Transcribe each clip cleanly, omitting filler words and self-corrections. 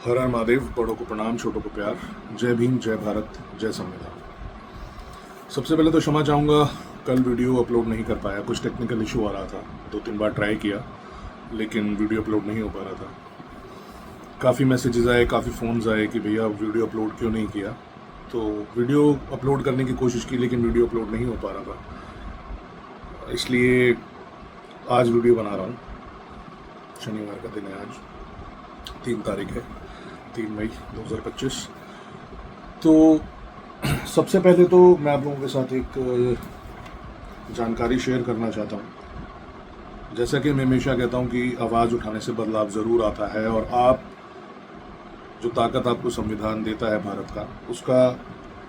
हर हर महादेव। बड़ों को प्रणाम, छोटों को प्यार। जय भीम, जय भारत, जय संविधान। सबसे पहले तो क्षमा चाहूँगा, कल वीडियो अपलोड नहीं कर पाया। कुछ टेक्निकल इशू आ रहा था, 2-3 बार ट्राई किया लेकिन वीडियो अपलोड नहीं हो पा रहा था। काफ़ी मैसेजेस आए, काफ़ी फ़ोन्स आए कि भैया वीडियो अपलोड क्यों नहीं किया। तो वीडियो अपलोड करने की कोशिश की लेकिन वीडियो अपलोड नहीं हो पा रहा था, इसलिए आज वीडियो बना रहा हूँ। शनिवार का दिन है, आज 3 तारीख है, 3 मई 2025। तो सबसे पहले तो मैं आप लोगों के साथ एक जानकारी शेयर करना चाहता हूँ। जैसा कि मैं हमेशा कहता हूँ कि आवाज़ उठाने से बदलाव ज़रूर आता है, और आप जो ताकत आपको संविधान देता है भारत का, उसका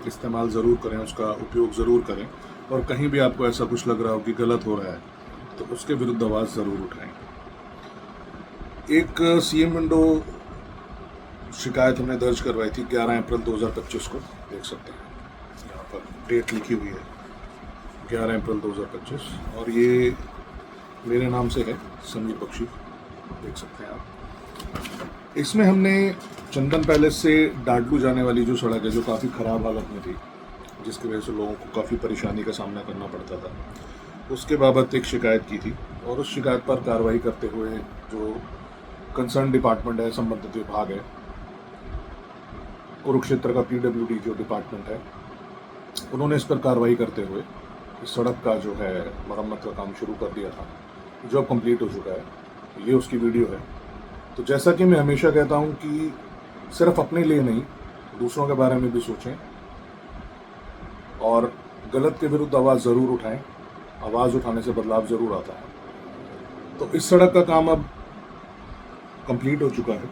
इस्तेमाल ज़रूर करें, उसका उपयोग ज़रूर करें। और कहीं भी आपको ऐसा कुछ लग रहा हो कि गलत हो रहा है तो उसके विरुद्ध आवाज़ ज़रूर उठाएं। एक सीएम विंडो शिकायत हमने दर्ज करवाई थी 11 अप्रैल 2025 को। देख सकते हैं यहाँ पर डेट लिखी हुई है, 11 अप्रैल 2025, और ये मेरे नाम से है, समीर बख्शी। देख सकते हैं आप। इसमें हमने चंदन पैलेस से डाडलू जाने वाली जो सड़क है, जो काफ़ी ख़राब हालत में थी, जिसकी वजह से लोगों को काफ़ी परेशानी का सामना करना पड़ता था, उसके बाबत एक शिकायत की थी। और उस शिकायत पर कार्रवाई करते हुए जो कंसर्न डिपार्टमेंट है, संबंधित विभाग है, कुरुक्षेत्र का पीडब्ल्यूडी जो डिपार्टमेंट है, उन्होंने इस पर कार्रवाई करते हुए इस सड़क का जो है मरम्मत का काम शुरू कर दिया था, जो अब कंप्लीट हो चुका है। ये उसकी वीडियो है। तो जैसा कि मैं हमेशा कहता हूँ कि सिर्फ अपने लिए नहीं, दूसरों के बारे में भी सोचें और गलत के विरुद्ध आवाज़ ज़रूर उठाएं। आवाज़ उठाने से बदलाव ज़रूर आता है। तो इस सड़क का काम अब कंप्लीट हो चुका है,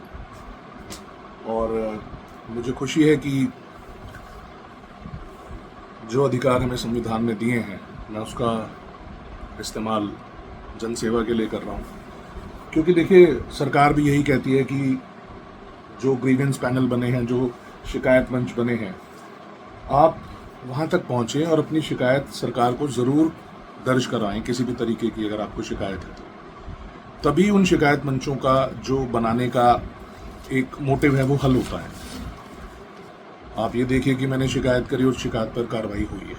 और मुझे खुशी है कि जो अधिकार हमें संविधान में दिए हैं, मैं उसका इस्तेमाल जनसेवा के लिए कर रहा हूँ। क्योंकि देखिए, सरकार भी यही कहती है कि जो ग्रीवेंस पैनल बने हैं, जो शिकायत मंच बने हैं, आप वहाँ तक पहुँचें और अपनी शिकायत सरकार को ज़रूर दर्ज कराएं। किसी भी तरीके की अगर आपको शिकायत है तो तभी उन शिकायत मंचों का जो बनाने का एक मोटिव है वो हल होता है। आप ये देखिए कि मैंने शिकायत करी और शिकायत पर कार्रवाई हुई है,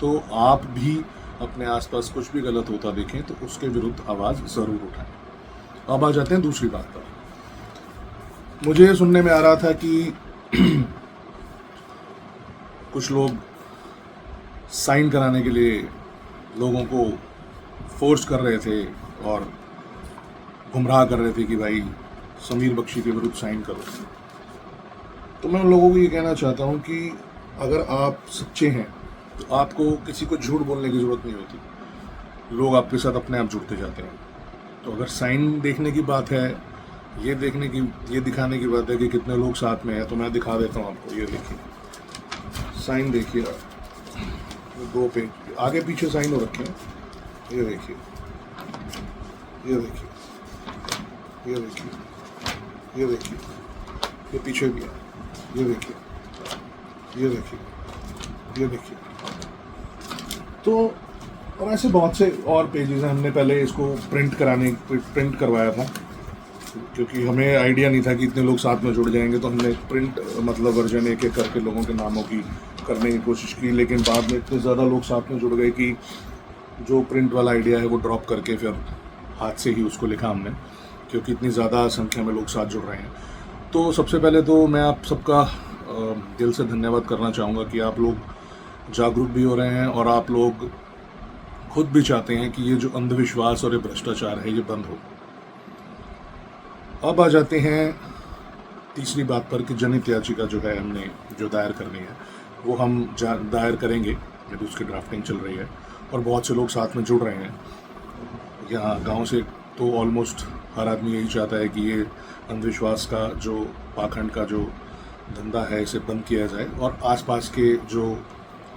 तो आप भी अपने आसपास कुछ भी गलत होता देखें तो उसके विरुद्ध आवाज़ ज़रूर उठाएं। अब आ जाते हैं दूसरी बात पर। मुझे सुनने में आ रहा था कि कुछ लोग साइन कराने के लिए लोगों को फोर्स कर रहे थे और गुमराह कर रहे थे कि भाई समीर बख्शी के विरुद्ध साइन करो। तो मैं उन लोगों को ये कहना चाहता हूँ कि अगर आप सच्चे हैं तो आपको किसी को झूठ बोलने की ज़रूरत नहीं होती। लोग आपके साथ अपने आप जुड़ते जाते हैं। तो अगर साइन देखने की बात है, ये दिखाने की बात है कि कितने लोग साथ में हैं, तो मैं दिखा देता हूँ आपको। ये देखिए, साइन देखिए, 2 पेज आगे पीछे साइन हो रखे हैं। ये देखिए, ये देखिए, ये देखिए, ये देखिए, ये पीछे भी है। ये देखिए, ये देखिए, ये देखिए। तो और ऐसे बहुत से और पेजेस हैं। हमने पहले इसको प्रिंट करवाया था, क्योंकि हमें आइडिया नहीं था कि इतने लोग साथ में जुड़ जाएंगे। तो हमने प्रिंट वर्जन एक एक करके लोगों के नामों की करने की कोशिश की, लेकिन बाद में इतने ज़्यादा लोग साथ में जुड़ गए कि जो प्रिंट वाला आइडिया है वो ड्रॉप करके फिर हाथ से ही उसको लिखा हमने, क्योंकि इतनी ज़्यादा संख्या में लोग साथ जुड़ रहे हैं। तो सबसे पहले तो मैं आप सबका दिल से धन्यवाद करना चाहूँगा कि आप लोग जागरूक भी हो रहे हैं और आप लोग खुद भी चाहते हैं कि ये जो अंधविश्वास और ये भ्रष्टाचार है ये बंद हो। अब आ जाते हैं तीसरी बात पर कि जनहित याचिका जो है हमने जो दायर करनी है वो हम दायर करेंगे। मेरी उसकी ड्राफ्टिंग चल रही है और बहुत से लोग साथ में जुड़ रहे हैं। यहाँ गांव से तो ऑलमोस्ट हर आदमी यही चाहता है कि ये अंधविश्वास का जो पाखंड का जो धंधा है इसे बंद किया जाए, और आसपास के जो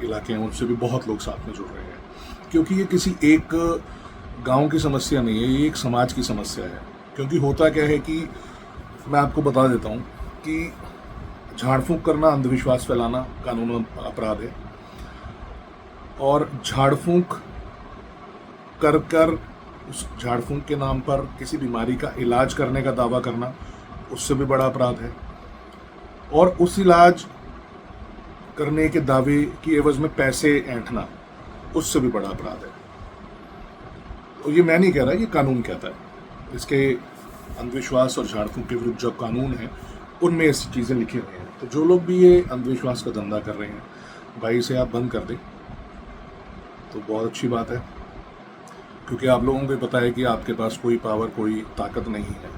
इलाके हैं उनसे भी बहुत लोग साथ में जुड़ रहे हैं। क्योंकि ये किसी एक गांव की समस्या नहीं है, ये एक समाज की समस्या है। क्योंकि होता क्या है कि मैं आपको बता देता हूँ कि झाड़ फूंक करना, अंधविश्वास फैलाना कानून अपराध है, और झाड़ फूंक कर उस झाड़ फूंक के नाम पर किसी बीमारी का इलाज करने का दावा करना, उससे भी बड़ा अपराध है, और उस इलाज करने के दावे की एवज में पैसे ऐंठना उससे भी बड़ा अपराध है। तो ये मैं नहीं कह रहा, ये कानून कहता है। इसके अंधविश्वास और झाड़ फूंक के विरुद्ध जो कानून है उनमें ऐसी चीज़ें लिखी हुई हैं। तो जो लोग भी ये अंधविश्वास का धंधा कर रहे हैं, भाई इसे आप बंद कर दें तो बहुत अच्छी बात है, क्योंकि आप लोगों को पता है कि आपके पास कोई पावर, कोई ताकत नहीं है।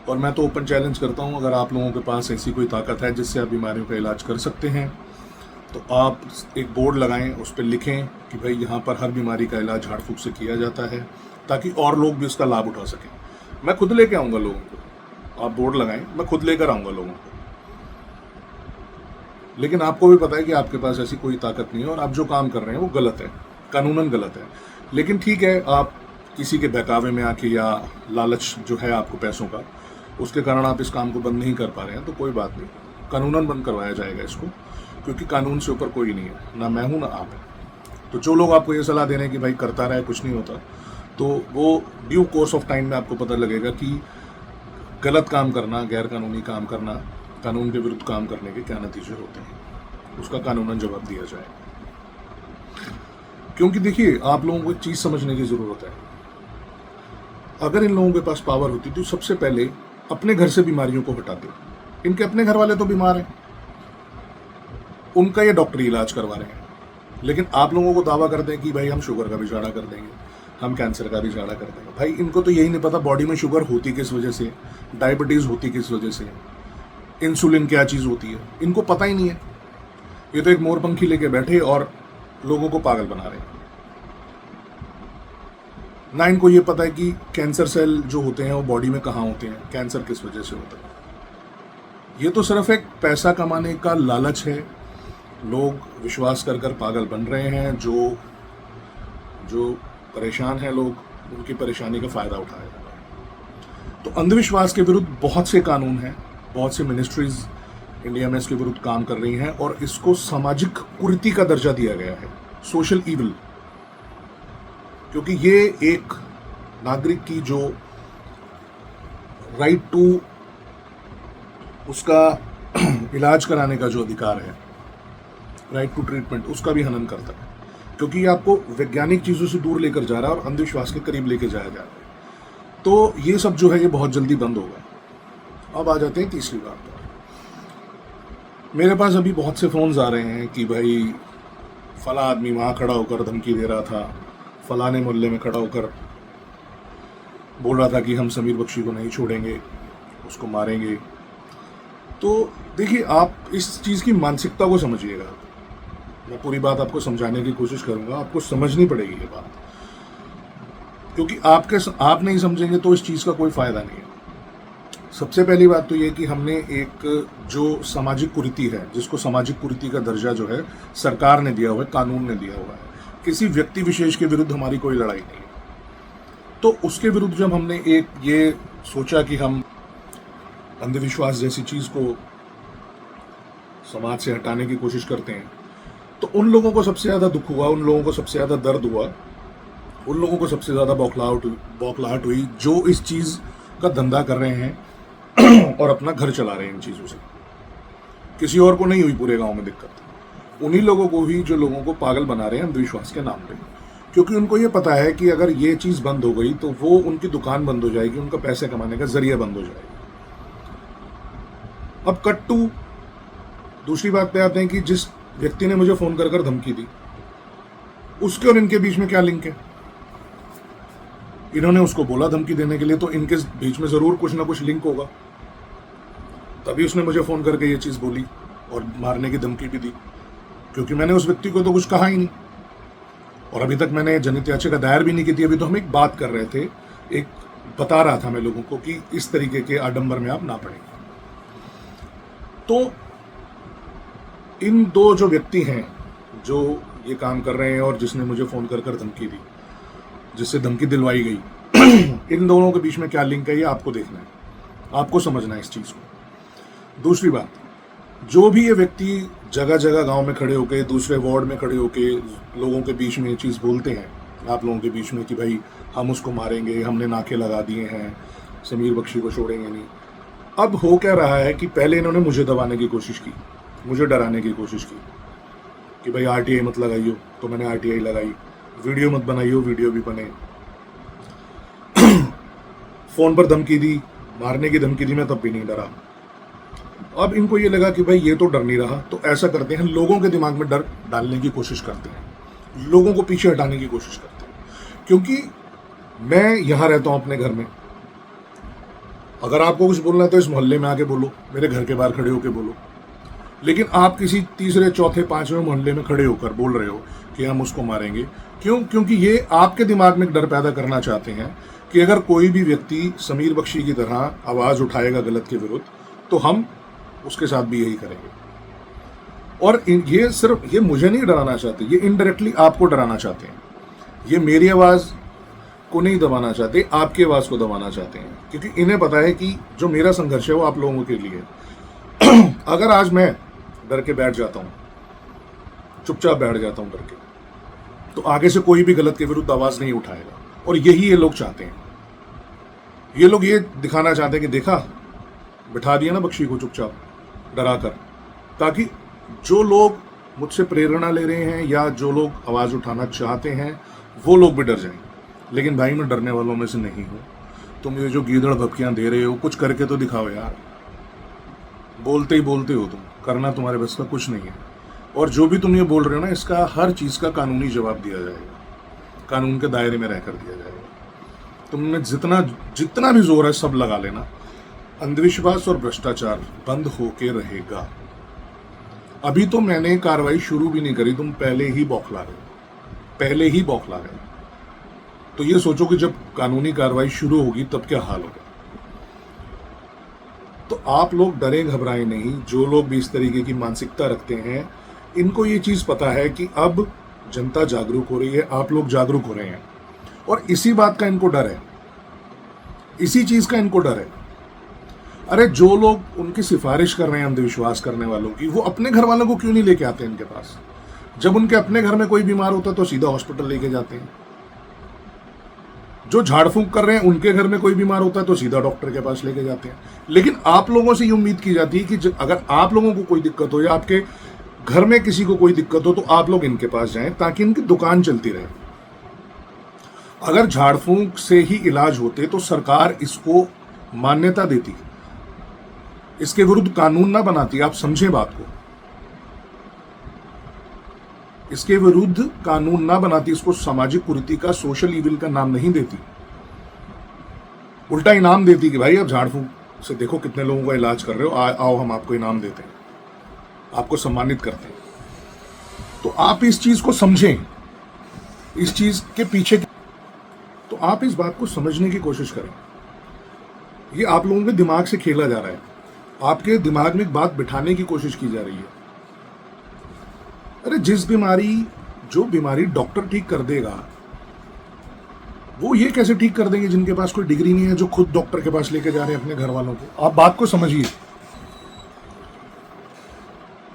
और मैं तो ओपन चैलेंज करता हूँ, अगर आप लोगों के पास ऐसी कोई ताकत है जिससे आप बीमारियों का इलाज कर सकते हैं, तो आप एक बोर्ड लगाएं, उस पर लिखें कि भाई यहाँ पर हर बीमारी का इलाज झाड़ फूंक से किया जाता है, ताकि और लोग भी उसका लाभ उठा सकें। मैं खुद लेके आऊँगा लोगों को, आप बोर्ड लगाएं, मैं खुद लेकर आऊँगा लोगों को। लेकिन आपको भी पता है कि आपके पास ऐसी कोई ताकत नहीं है और आप जो काम कर रहे हैं वो गलत है, कानूनन गलत है। लेकिन ठीक है, आप किसी के बहकावे में आके या लालच जो है आपको पैसों का, उसके कारण आप इस काम को बंद नहीं कर पा रहे हैं, तो कोई बात नहीं, कानूनन बंद करवाया जाएगा इसको, क्योंकि कानून से ऊपर कोई नहीं है, ना मैं हूँ ना आप है। तो जो लोग आपको ये सलाह दे रहे हैं कि भाई करता रहे कुछ नहीं होता, तो वो ड्यू कोर्स ऑफ टाइम में आपको पता लगेगा कि गलत काम करना, गैर कानूनी काम करना, कानून के विरुद्ध काम करने के क्या नतीजे होते हैं, उसका कानूनन जवाब दिया जाएगा। क्योंकि देखिए, आप लोगों को एक चीज़ समझने की ज़रूरत है, अगर इन लोगों के पास पावर होती तो सबसे पहले अपने घर से बीमारियों को हटाते। इनके अपने घर वाले तो बीमार हैं, उनका ये डॉक्टरी इलाज करवा रहे हैं, लेकिन आप लोगों को दावा करते हैं कि भाई हम शुगर का भी झाड़ा कर देंगे, हम कैंसर का भी झाड़ा कर देंगे। भाई इनको तो यही नहीं पता बॉडी में शुगर होती किस वजह से, डायबिटीज़ होती किस वजह से, इंसुलिन क्या चीज़ होती है, इनको पता ही नहीं है। ये तो एक मोरपंखी लेके बैठे और लोगों को पागल बना रहे हैं। ना इनको ये पता है कि कैंसर सेल जो होते हैं वो बॉडी में कहाँ होते हैं, कैंसर किस वजह से होता है। ये तो सिर्फ एक पैसा कमाने का लालच है, लोग विश्वास कर कर पागल बन रहे हैं। जो परेशान हैं लोग, उनकी परेशानी का फ़ायदा उठाया जा रहा है। तो अंधविश्वास के विरुद्ध बहुत से कानून हैं, बहुत सी मिनिस्ट्रीज इंडिया में इसके विरुद्ध काम कर रही हैं, और इसको सामाजिक कुरीति का दर्जा दिया गया है, सोशल ईविल, क्योंकि ये एक नागरिक की जो राइट टू उसका इलाज कराने का जो अधिकार है, राइट टू ट्रीटमेंट, उसका भी हनन करता है, क्योंकि ये आपको वैज्ञानिक चीज़ों से दूर लेकर जा रहा है और अंधविश्वास के करीब लेकर जाया जा रहा है। तो ये सब जो है ये बहुत जल्दी बंद होगा। अब आ जाते हैं तीसरी बात पर। मेरे पास अभी बहुत से फ़ोन्स आ रहे हैं कि भाई फला आदमी वहाँ खड़ा होकर धमकी दे रहा था, फलाने मोहल्ले में खड़ा होकर बोल रहा था कि हम समीर बख्शी को नहीं छोड़ेंगे, उसको मारेंगे। तो देखिए, आप इस चीज़ की मानसिकता को समझिएगा। मैं पूरी बात आपको समझाने की कोशिश करूंगा, आपको समझनी पड़ेगी ये बात, क्योंकि आप नहीं समझेंगे तो इस चीज़ का कोई फ़ायदा नहीं है। सबसे पहली बात तो ये कि हमने एक जो सामाजिक कुरीति है, जिसको सामाजिक कुरीति का दर्जा जो है सरकार ने दिया हुआ है, कानून ने दिया हुआ है, किसी व्यक्ति विशेष के विरुद्ध हमारी कोई लड़ाई नहीं है। तो उसके विरुद्ध जब हमने एक ये सोचा कि हम अंधविश्वास जैसी चीज़ को समाज से हटाने की कोशिश करते हैं, तो उन लोगों को सबसे ज़्यादा दुख हुआ, उन लोगों को सबसे ज़्यादा दर्द हुआ, उन लोगों को सबसे ज़्यादा बौखलाहट हुई जो इस चीज़ का धंधा कर रहे हैं और अपना घर चला रहे हैं इन चीज़ों से। किसी और को नहीं हुई पूरे गांव में दिक्कत, उन्हीं लोगों को हुई जो लोगों को पागल बना रहे हैं अंधविश्वास के नाम पे, क्योंकि उनको ये पता है कि अगर ये चीज़ बंद हो गई तो वो उनकी दुकान बंद हो जाएगी, उनका पैसे कमाने का जरिया बंद हो जाएगा। अब कट टू दूसरी बात पे आते हैं कि जिस व्यक्ति ने मुझे फ़ोन कर कर धमकी दी, उसके और इनके बीच में क्या लिंक है? इन्होंने उसको बोला धमकी देने के लिए, तो इनके बीच में ज़रूर कुछ ना कुछ लिंक होगा, तभी उसने मुझे फ़ोन करके ये चीज़ बोली और मारने की धमकी भी दी, क्योंकि मैंने उस व्यक्ति को तो कुछ कहा ही नहीं, और अभी तक मैंने जनहित याचिका दायर भी नहीं की थी। अभी तो हम एक बात कर रहे थे, एक बता रहा था मैं लोगों को कि इस तरीके के आडंबर में आप ना पड़ें। तो इन दो जो व्यक्ति हैं जो ये काम कर रहे हैं और जिसने मुझे फ़ोन कर कर धमकी दी, जिससे धमकी दिलवाई गई, इन दोनों के बीच में क्या लिंक है ये आपको देखना है, आपको समझना है इस चीज़ को। दूसरी बात, जो भी ये व्यक्ति जगह जगह गांव में खड़े होके, दूसरे वार्ड में खड़े होके लोगों के बीच में ये चीज़ बोलते हैं, आप लोगों के बीच में कि भाई हम उसको मारेंगे, हमने नाके लगा दिए हैं, समीर बख्शी को छोड़ेंगे नहीं, अब हो क्या रहा है कि पहले इन्होंने मुझे दबाने की कोशिश की, मुझे डराने की कोशिश की कि भाई आरटीआई मत लगाइयो, तो मैंने आरटीआई लगाई। वीडियो मत बनाइयो, वीडियो भी बने। फ़ोन पर धमकी दी, मारने की धमकी दी, मैं तब भी नहीं डरा। अब इनको ये लगा कि भाई ये तो डर नहीं रहा, तो ऐसा करते हैं, लोगों के दिमाग में डर डालने की कोशिश करते हैं, लोगों को पीछे हटाने की कोशिश करते हैं। क्योंकि मैं यहाँ रहता हूँ अपने घर में, अगर आपको कुछ बोलना है तो इस मोहल्ले में आके बोलो, मेरे घर के बाहर खड़े होकर बोलो। लेकिन आप किसी तीसरे चौथे पांचवें मोहल्ले में खड़े होकर बोल रहे हो कि हम उसको मारेंगे। क्यों? क्योंकि ये आपके दिमाग में एक डर पैदा करना चाहते हैं कि अगर कोई भी व्यक्ति समीर बख्शी की तरह आवाज़ उठाएगा गलत के विरुद्ध, तो हम उसके साथ भी यही करेंगे। और ये सिर्फ ये मुझे नहीं डराना चाहते, ये इनडायरेक्टली आपको डराना चाहते हैं। ये मेरी आवाज़ को नहीं दबाना चाहते, आपकी आवाज़ को दबाना चाहते हैं, क्योंकि इन्हें पता है कि जो मेरा संघर्ष है वो आप लोगों के लिए है। अगर आज मैं डर के बैठ जाता हूँ, चुपचाप बैठ जाता हूँ डर के, तो आगे से कोई भी गलत के विरुद्ध आवाज़ नहीं उठाएगा। और यही ये लोग चाहते हैं। ये लोग ये दिखाना चाहते हैं कि देखा, बिठा दिया ना बख्शी को चुपचाप डरा कर, ताकि जो लोग मुझसे प्रेरणा ले रहे हैं या जो लोग आवाज़ उठाना चाहते हैं वो लोग भी डर जाएं। लेकिन भाई मैं डरने वालों में से नहीं हूँ। तुम ये जो गीदड़ भपकियाँ दे रहे हो, कुछ करके तो दिखाओ यार। बोलते ही बोलते हो तुम, करना तुम्हारे बस का कुछ नहीं है। और जो भी तुम ये बोल रहे हो ना, इसका हर चीज़ का कानूनी जवाब दिया जाएगा, कानून के दायरे में रहकर दिया जाएगा। तुमने जितना भी जोर है सब लगा लेना। अंधविश्वास और भ्रष्टाचार बंद होके रहेगा। अभी तो मैंने कार्रवाई शुरू भी नहीं करी, तुम पहले ही बौखला गए। तो ये सोचो कि जब कानूनी कार्रवाई शुरू होगी तब क्या हाल होगा। तो आप लोग डरे घबराएं नहीं। जो लोग भी इस तरीके की मानसिकता रखते हैं, इनको ये चीज़ पता है कि अब जनता जागरूक हो रही है, आप लोग जागरूक हो रहे हैं, और इसी बात का इनको डर है, इसी चीज़ का इनको डर है। अरे जो लोग उनकी सिफारिश कर रहे हैं अंधविश्वास करने वालों की, वो अपने घर वालों को क्यों नहीं लेके आते इनके पास? जब उनके अपने घर में कोई बीमार होता है तो सीधा हॉस्पिटल लेके जाते हैं। जो झाड़ फूंक कर रहे हैं उनके घर में कोई बीमार होता है तो सीधा डॉक्टर के पास लेके जाते हैं। लेकिन आप लोगों से ये उम्मीद की जाती है कि अगर आप लोगों को कोई दिक्कत हो या आपके घर में किसी को कोई दिक्कत हो तो आप लोग इनके पास जाएं, ताकि इनकी दुकान चलती रहे। अगर झाड़ फूंक से ही इलाज होते तो सरकार इसको मान्यता देती, इसके विरुद्ध कानून ना बनाती। आप समझें बात को, इसके विरुद्ध कानून ना बनाती, इसको सामाजिक कुरीति का, सोशल इविल का नाम नहीं देती, उल्टा इनाम देती कि भाई आप झाड़ फूंक से देखो कितने लोगों का इलाज कर रहे हो, आओ हम आपको इनाम देते हैं, आपको सम्मानित करते हैं। तो आप इस चीज को समझें, इस चीज के पीछे, तो आप इस बात को समझने की कोशिश करें। ये आप लोगों के दिमाग से खेला जा रहा है, आपके दिमाग में एक बात बिठाने की कोशिश की जा रही है। अरे जो बीमारी डॉक्टर ठीक कर देगा, वो ये कैसे ठीक कर देंगे जिनके पास कोई डिग्री नहीं है, जो खुद डॉक्टर के पास लेके जा रहे हैं अपने घर वालों को? आप बात को समझिए।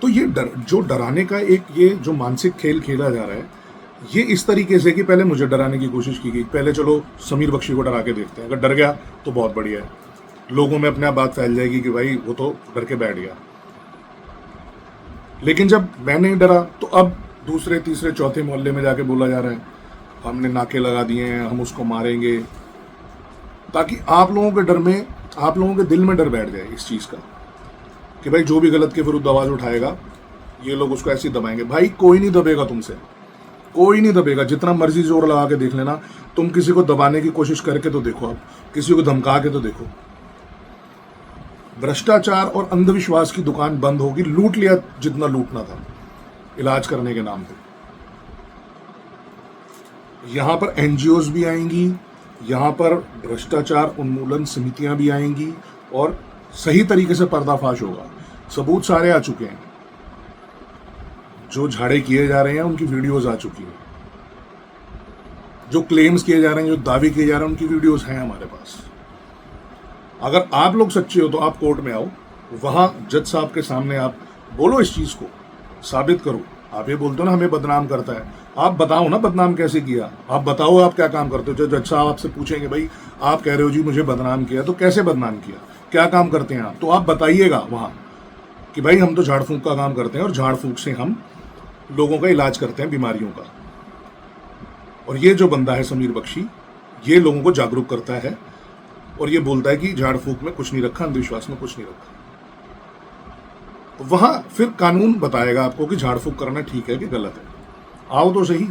तो ये जो डराने का एक ये जो मानसिक खेल खेला जा रहा है, ये इस तरीके से कि पहले मुझे डराने की कोशिश की गई, पहले चलो समीर बख्शी को डरा के देखते हैं, अगर डर गया तो बहुत बढ़िया है, लोगों में अपने आप बात फैल जाएगी कि भाई वो तो डर के बैठ गया। लेकिन जब मैं नहीं डरा तो अब दूसरे तीसरे चौथे मोहल्ले में जाके बोला जा रहा है हमने नाके लगा दिए हैं, हम उसको मारेंगे, ताकि आप लोगों के डर में, आप लोगों के दिल में डर बैठ जाए इस चीज़ का कि भाई जो भी गलत के विरुद्ध आवाज़ उठाएगा ये लोग उसको ऐसे ही दबाएंगे। भाई कोई नहीं दबेगा तुमसे, कोई नहीं दबेगा, जितना मर्जी जोर लगा के देख लेना। तुम किसी को दबाने की कोशिश करके तो देखो, आप किसी को धमका के तो देखो। भ्रष्टाचार और अंधविश्वास की दुकान बंद होगी, लूट लिया जितना लूटना था इलाज करने के नाम पे। यहां पर एनजीओज भी आएंगी, यहां पर भ्रष्टाचार उन्मूलन समितियां भी आएंगी और सही तरीके से पर्दाफाश होगा। सबूत सारे आ चुके हैं, जो झाड़े किए जा रहे हैं उनकी वीडियोस आ चुकी हैं, जो क्लेम्स किए जा रहे हैं, जो दावे किए जा रहे हैं, उनकी वीडियोस हैं हमारे पास। अगर आप लोग सच्चे हो तो आप कोर्ट में आओ, वहां जज साहब के सामने आप बोलो, इस चीज को साबित करो। आप ये बोलते हो ना हमें बदनाम करता है, आप बताओ ना बदनाम कैसे किया, आप बताओ आप क्या काम करते हो। जो जज साहब आपसे पूछेंगे भाई आप कह रहे हो जी मुझे बदनाम किया, तो कैसे बदनाम किया, क्या काम करते हैं आप, तो आप बताइएगा वहाँ कि भाई हम तो झाड़ फूंक का काम करते हैं और झाड़ फूंक से हम लोगों का इलाज करते हैं बीमारियों का। और ये जो बंदा है समीर बख्शी, ये लोगों को जागरूक करता है और ये बोलता है कि झाड़ फूंक में कुछ नहीं रखा, अंधविश्वास में कुछ नहीं रखा। तो वहां फिर कानून बताएगा आपको कि झाड़ फूंक करना ठीक है कि गलत है। आओ तो सही,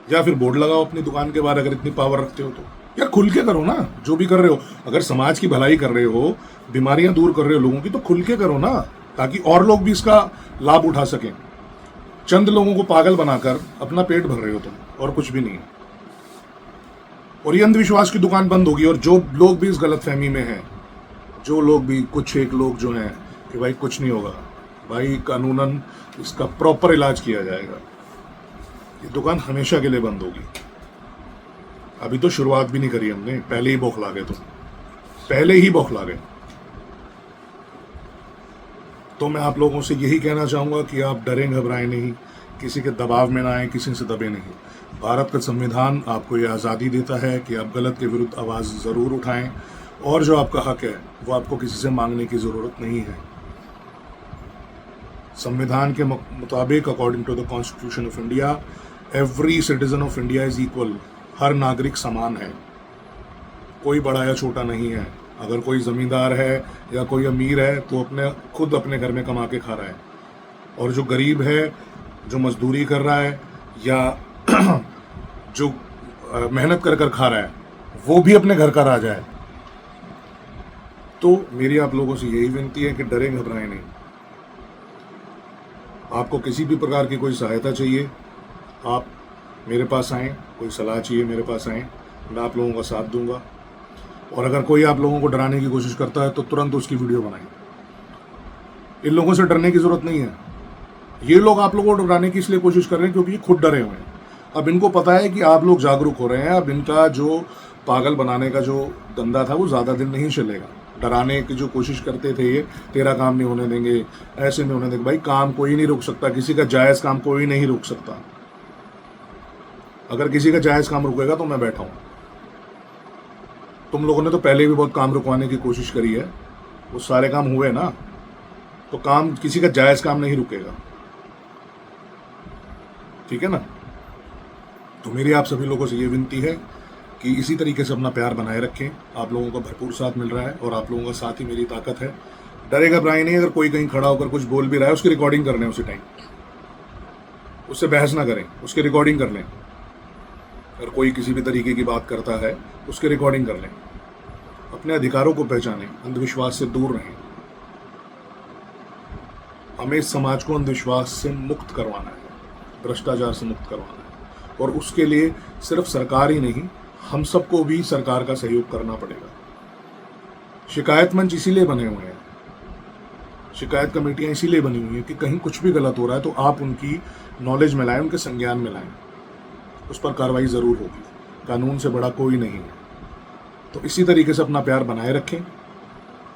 या फिर बोर्ड लगाओ अपनी दुकान के बाहर, अगर इतनी पावर रखते हो तो यार खुल के करो ना। जो भी कर रहे हो, अगर समाज की भलाई कर रहे हो, बीमारियां दूर कर रहे हो लोगों की, तो खुल के करो ना, ताकि और लोग भी इसका लाभ उठा सकें। चंद लोगों को पागल बनाकर अपना पेट भर रहे हो तुम, और कुछ भी नहीं है। और ये अंधविश्वास की दुकान बंद होगी। और जो लोग भी इस गलतफहमी में हैं, जो लोग भी, कुछ एक लोग जो हैं कि भाई कुछ नहीं होगा, भाई कानूनन इसका प्रॉपर इलाज किया जाएगा। ये दुकान हमेशा के लिए बंद होगी। अभी तो शुरुआत भी नहीं करी हमने, पहले ही बौखला गए, तो पहले ही बौखला गए। तो मैं आप लोगों से यही कहना चाहूंगा कि आप डरें घबराएं नहीं, किसी के दबाव में ना आए, किसी से दबे नहीं। भारत का संविधान आपको ये आज़ादी देता है कि आप गलत के विरुद्ध आवाज़ ज़रूर उठाएं, और जो आपका हक है वो आपको किसी से मांगने की ज़रूरत नहीं है। संविधान के मुताबिक, according to the constitution of India, every citizen of India is equal. हर नागरिक समान है, कोई बड़ा या छोटा नहीं है। अगर कोई ज़मींदार है या कोई अमीर है तो खुद अपने घर में कमा के खा रहा है, और जो गरीब है, जो मजदूरी कर रहा है या जो मेहनत कर कर खा रहा है, वो भी अपने घर का राजा है। तो मेरी आप लोगों से यही विनती है कि डरें घबराएं नहीं। आपको किसी भी प्रकार की कोई सहायता चाहिए, आप मेरे पास आएँ, कोई सलाह चाहिए मेरे पास आएँ, मैं आप लोगों का साथ दूंगा। और अगर कोई आप लोगों को डराने की कोशिश करता है तो तुरंत उसकी वीडियो बनाएं। इन लोगों से डरने की ज़रूरत नहीं है। ये लोग आप लोगों को डराने की इसलिए कोशिश कर रहे हैं क्योंकि ये खुद डरे हुए हैं। अब इनको पता है कि आप लोग जागरूक हो रहे हैं। अब इनका जो पागल बनाने का जो धंधा था वो ज़्यादा दिन नहीं चलेगा। डराने की जो कोशिश करते थे, ये तेरा काम नहीं होने देंगे, ऐसे नहीं होने देंगे। भाई काम कोई नहीं रोक सकता, किसी का जायज़ काम कोई नहीं रोक सकता। अगर किसी का जायज़ काम रुकेगा तो मैं बैठा हूँ। तुम लोगों ने तो पहले भी बहुत काम रुकवाने की कोशिश करी है, वो सारे काम हुए ना, तो काम, किसी का जायज़ काम नहीं रुकेगा, ठीक है ना। तो मेरी आप सभी लोगों से ये विनती है कि इसी तरीके से अपना प्यार बनाए रखें। आप लोगों का भरपूर साथ मिल रहा है और आप लोगों का साथ ही मेरी ताकत है। डरे घबराए नहीं। अगर कोई कहीं खड़ा होकर कुछ बोल भी रहा है, उसकी रिकॉर्डिंग कर लें उसी टाइम, उससे बहस ना करें, उसकी रिकॉर्डिंग कर लें। अगर कोई किसी भी तरीके की बात करता है, उसकी रिकॉर्डिंग कर लें। अपने अधिकारों को पहचानें, अंधविश्वास से दूर रहें। हमें इस समाज को अंधविश्वास से मुक्त करवाना है, भ्रष्टाचार से मुक्त करवाना है, और उसके लिए सिर्फ सरकार ही नहीं, हम सबको भी सरकार का सहयोग करना पड़ेगा। शिकायत मंच इसीलिए बने हुए हैं, शिकायत कमेटियां इसीलिए बनी हुई हैं कि कहीं कुछ भी गलत हो रहा है तो आप उनकी नॉलेज में लाएं, उनके संज्ञान में लाएं, उस पर कार्रवाई ज़रूर होगी। कानून से बड़ा कोई नहीं है। तो इसी तरीके से अपना प्यार बनाए रखें,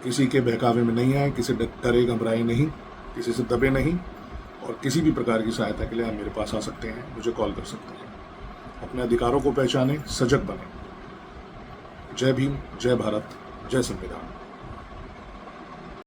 किसी के बहकावे में नहीं आए, किसी डरे घबराए नहीं, किसी से दबे नहीं। और किसी भी प्रकार की सहायता के लिए आप मेरे पास आ सकते हैं, मुझे कॉल कर सकते हैं। अपने अधिकारों को पहचानें, सजग बनें। जय भीम, जय भारत, जय संविधान।